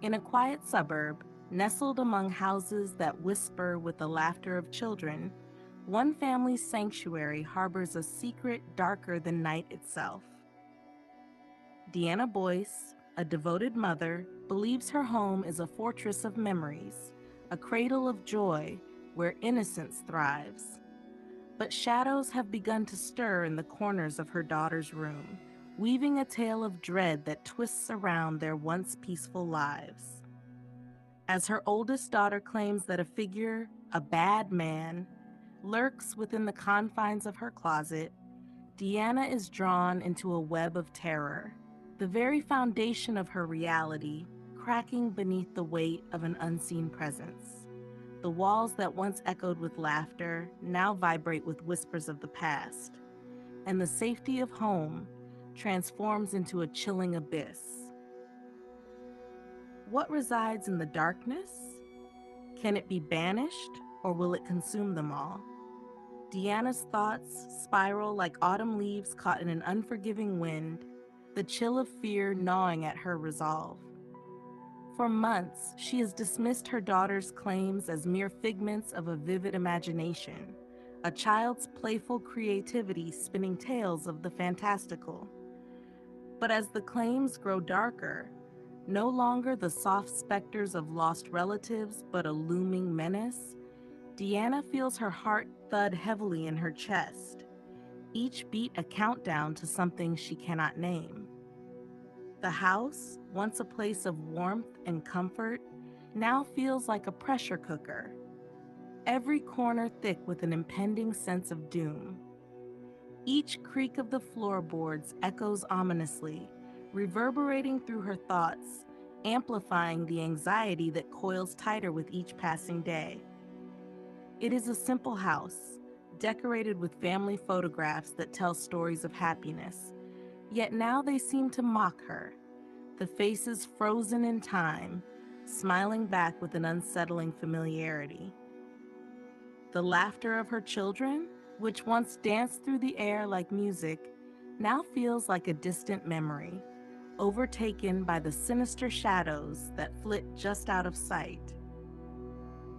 In a quiet suburb, nestled among houses that whisper with the laughter of children, one family's sanctuary harbors a secret darker than night itself. Deanna Boyce, a devoted mother, believes her home is a fortress of memories, a cradle of joy where innocence thrives. But shadows have begun to stir in the corners of her daughter's room, weaving a tale of dread that twists around their once peaceful lives. As her oldest daughter claims that a figure, a bad man, lurks within the confines of her closet, Deanna is drawn into a web of terror, the very foundation of her reality cracking beneath the weight of an unseen presence. The walls that once echoed with laughter now vibrate with whispers of the past, and the safety of home transforms into a chilling abyss. What resides in the darkness? Can it be banished, or will it consume them all? Deanna's thoughts spiral like autumn leaves caught in an unforgiving wind, the chill of fear gnawing at her resolve. For months, she has dismissed her daughter's claims as mere figments of a vivid imagination, a child's playful creativity spinning tales of the fantastical. But as the claims grow darker, no longer the soft specters of lost relatives, but a looming menace, Deanna feels her heart thud heavily in her chest, each beat a countdown to something she cannot name. The house, once a place of warmth and comfort, now feels like a pressure cooker, every corner thick with an impending sense of doom. Each creak of the floorboards echoes ominously, reverberating through her thoughts, amplifying the anxiety that coils tighter with each passing day. It is a simple house, decorated with family photographs that tell stories of happiness, yet now they seem to mock her, the faces frozen in time, smiling back with an unsettling familiarity. The laughter of her children, which once danced through the air like music, now feels like a distant memory, overtaken by the sinister shadows that flit just out of sight.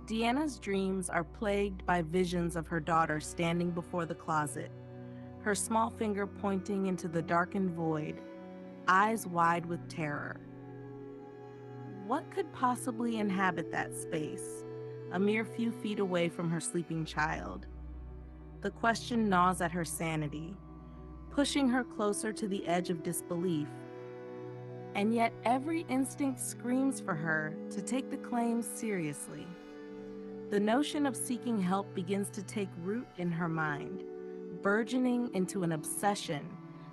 Deanna's dreams are plagued by visions of her daughter standing before the closet, her small finger pointing into the darkened void, eyes wide with terror. What could possibly inhabit that space, a mere few feet away from her sleeping child? The question gnaws at her sanity, pushing her closer to the edge of disbelief. And yet every instinct screams for her to take the claims seriously. The notion of seeking help begins to take root in her mind, burgeoning into an obsession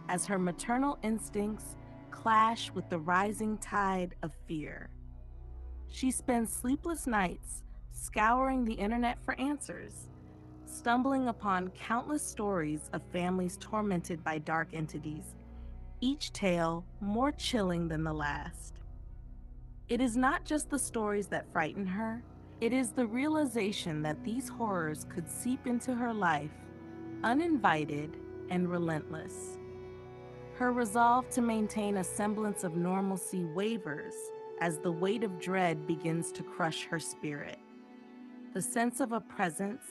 as her maternal instincts clash with the rising tide of fear. She spends sleepless nights scouring the internet for answers, stumbling upon countless stories of families tormented by dark entities, each tale more chilling than the last. It is not just the stories that frighten her, it is the realization that these horrors could seep into her life, uninvited and relentless. Her resolve to maintain a semblance of normalcy wavers as the weight of dread begins to crush her spirit. The sense of a presence,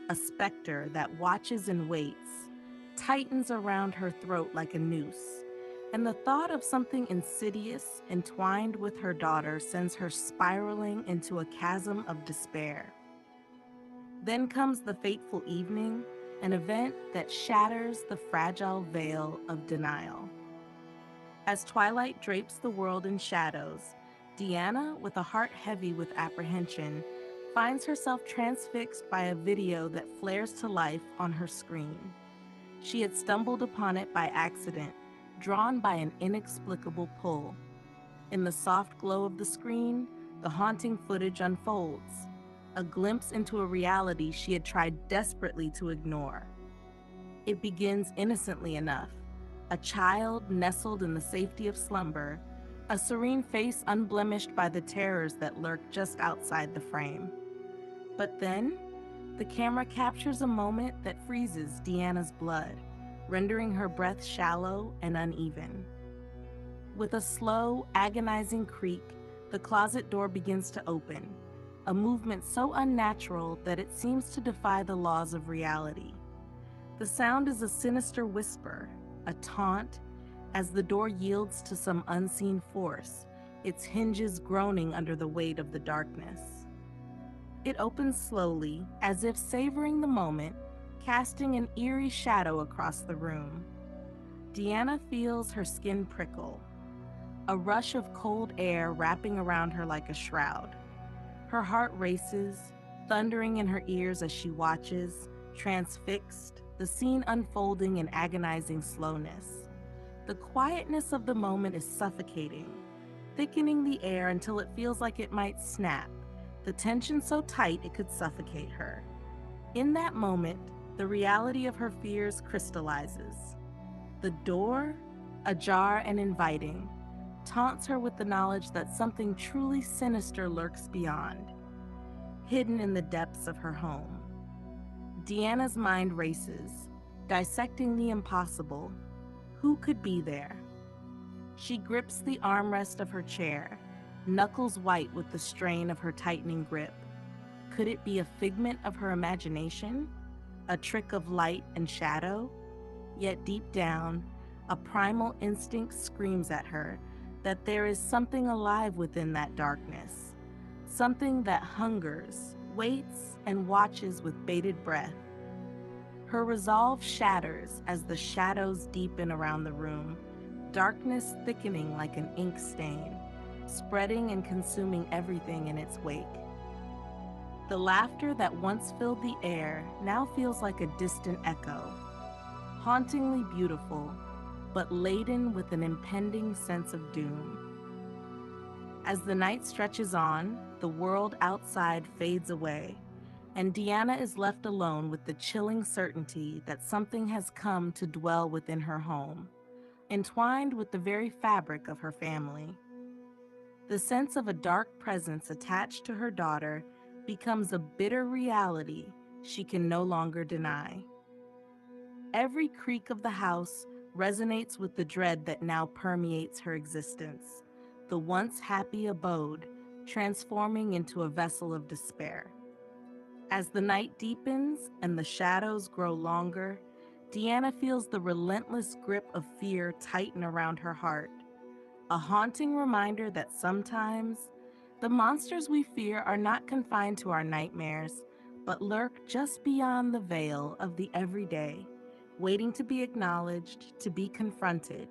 a specter that watches and waits, tightens around her throat like a noose, and the thought of something insidious entwined with her daughter sends her spiraling into a chasm of despair. Then comes the fateful evening, an event that shatters the fragile veil of denial. As twilight drapes the world in shadows, Deanna, with a heart heavy with apprehension, finds herself transfixed by a video that flares to life on her screen. She had stumbled upon it by accident, drawn by an inexplicable pull. In the soft glow of the screen, the haunting footage unfolds, a glimpse into a reality she had tried desperately to ignore. It begins innocently enough, a child nestled in the safety of slumber, a serene face unblemished by the terrors that lurk just outside the frame. But then, the camera captures a moment that freezes Deanna's blood, rendering her breath shallow and uneven. With a slow, agonizing creak, The closet door begins to open, a movement so unnatural that it seems to defy the laws of reality. The sound is a sinister whisper, a taunt, as the door yields to some unseen force, its hinges groaning under the weight of the darkness. It opens slowly, as if savoring the moment, casting an eerie shadow across the room. Deanna feels her skin prickle, a rush of cold air wrapping around her like a shroud. Her heart races, thundering in her ears as she watches, transfixed, the scene unfolding in agonizing slowness. The quietness of the moment is suffocating, thickening the air until it feels like it might snap, the tension so tight it could suffocate her. In that moment, the reality of her fears crystallizes. The door, ajar and inviting, taunts her with the knowledge that something truly sinister lurks beyond, hidden in the depths of her home. Deanna's mind races, dissecting the impossible. Who could be there? She grips the armrest of her chair, knuckles white with the strain of her tightening grip. Could it be a figment of her imagination? A trick of light and shadow? Yet deep down, a primal instinct screams at her that there is something alive within that darkness, something that hungers, waits, and watches with bated breath. Her resolve shatters as the shadows deepen around the room, darkness thickening like an ink stain, spreading and consuming everything in its wake. The laughter that once filled the air now feels like a distant echo, hauntingly beautiful, but laden with an impending sense of doom. As the night stretches on, the world outside fades away, and Deanna is left alone with the chilling certainty that something has come to dwell within her home, entwined with the very fabric of her family. The sense of a dark presence attached to her daughter becomes a bitter reality she can no longer deny. Every creak of the house resonates with the dread that now permeates her existence, the once happy abode transforming into a vessel of despair. As the night deepens and the shadows grow longer, Deanna feels the relentless grip of fear tighten around her heart, a haunting reminder that sometimes the monsters we fear are not confined to our nightmares, but lurk just beyond the veil of the everyday, waiting to be acknowledged, to be confronted.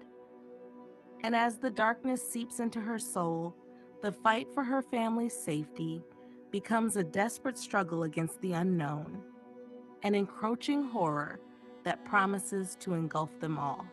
And as the darkness seeps into her soul, the fight for her family's safety becomes a desperate struggle against the unknown, an encroaching horror that promises to engulf them all.